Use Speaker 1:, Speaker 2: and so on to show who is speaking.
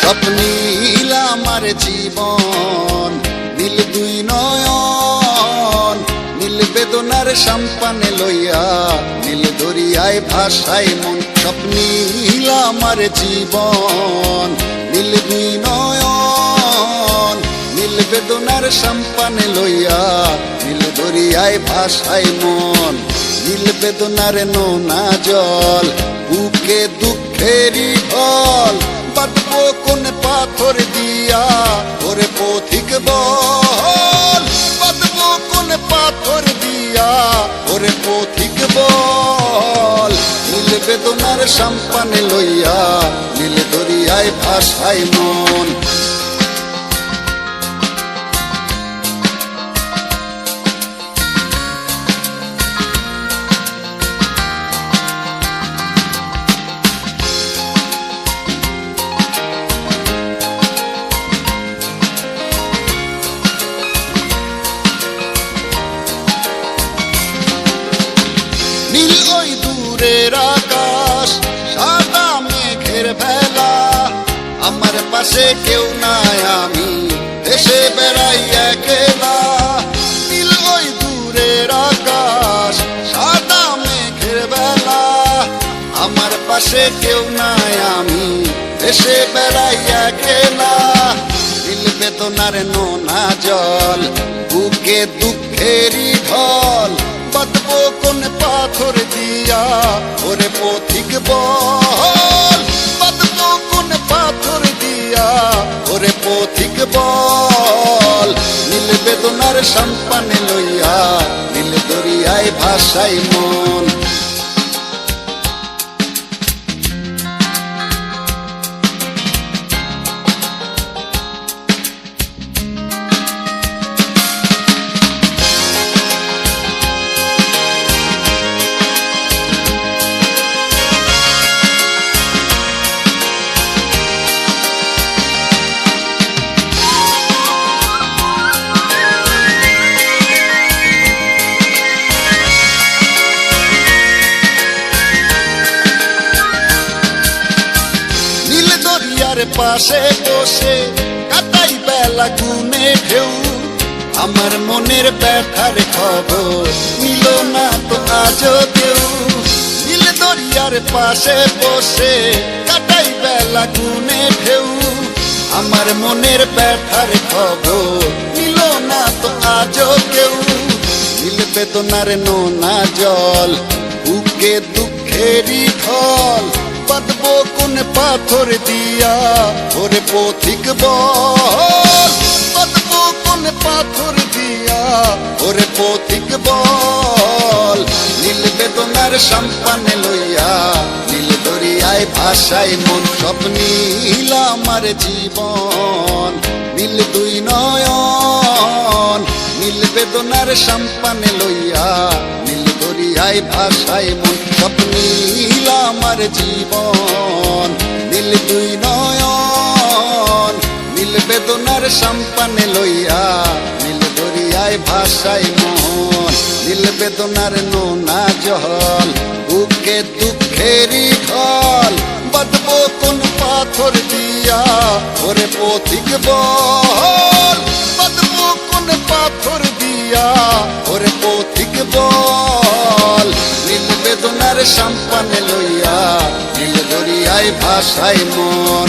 Speaker 1: স্বপ্নীল আমার জীবন, নীল দুই নয়ন, নীল বেদনার সম্পানে লইয়া, নীল দরিয়ায় ভাসায় মন। স্বপ্নীল আমার জীবন, নীল দুই নয়ন, নীল বেদনার সম্পানে লইয়া, নীল দরিয়ায় ভাসায় মন। নীল বেদনার নোনা জল, বুকে দুঃখেরই ঢল, বাঁধবো কোন পাথর দিয়া, ওরে পথিক বল। বাঁধবো কোন পাথর দিয়া, ওরে পথিক বল। নীল বেদনার সম্পানে লইয়া, নীল দরিয়ায় ভাসায় মন। নীল ওই দূরের আকাশ, সাদা মেঘের ভেলা, আমার পাশে কেউ নাই, আমি দেশে বেড়াই একলা। নীল ওই দূরের আকাশ, সাদা মেঘের ভেলা, আমার পাশে কেউ নাই, আমি দেশে বেড়াই একলা। নীল বেদনার নোনা জল, বুকে দুঃখেরই ঢল, বাঁধবো কোন পাথর দিয়া, ওরে পথিক বল। বাঁধবো কোন পাথর দিয়া, ওরে পথিক বল। নীল বেদনার সম্পানে লইয়া, নীল দরিয়ায় ভাসায় মন। পাশে বসে কাটাই বেলা গুনে ঢেউ, আমার মনের ব্যথার খবর নিল না তো আজও কেউ। নীল দরিয়ার পাশে বসে কাটাই বেলা গুনে ঢেউ, আমার মনের ব্যথার খবর নিল না তো আজও কেউ। নীল বেদনার নোনা জল, বুকে দুঃখেরই ঢল, বাঁধবো কোন পাথর দিয়া, ওরে পথিক বল। বাঁধবো কোন পাথর দিয়া, ওরে পথিক বল। নীল বেদনার সম্পানে লইয়া, নীল দরিয়ায় ভাসায় মন। স্বপ্নীল আমার জীবন, নীল দুই নয়ন, নীল বেদনার সম্পানে লইয়া, নীল দরিয়ায় ভাসায় মন। স্বপ্নীল আমার জীবন, নীল দুই নয়ন, নীল বেদনার সম্পানে লইয়া, নীল দরিয়ায় ভাসায় মন। নীল বেদনার নোনা জল, বুকে দুঃখেরই ঢল, বাঁধবো কোন পাথর দিয়া, ওরে পথিক বল। বাঁধবো কোন পাথর দিয়া, ওরে পথিক বল। নীল বেদনার সম্পানে লইয়া, নীল দরিয়ায় ভাসায় মন।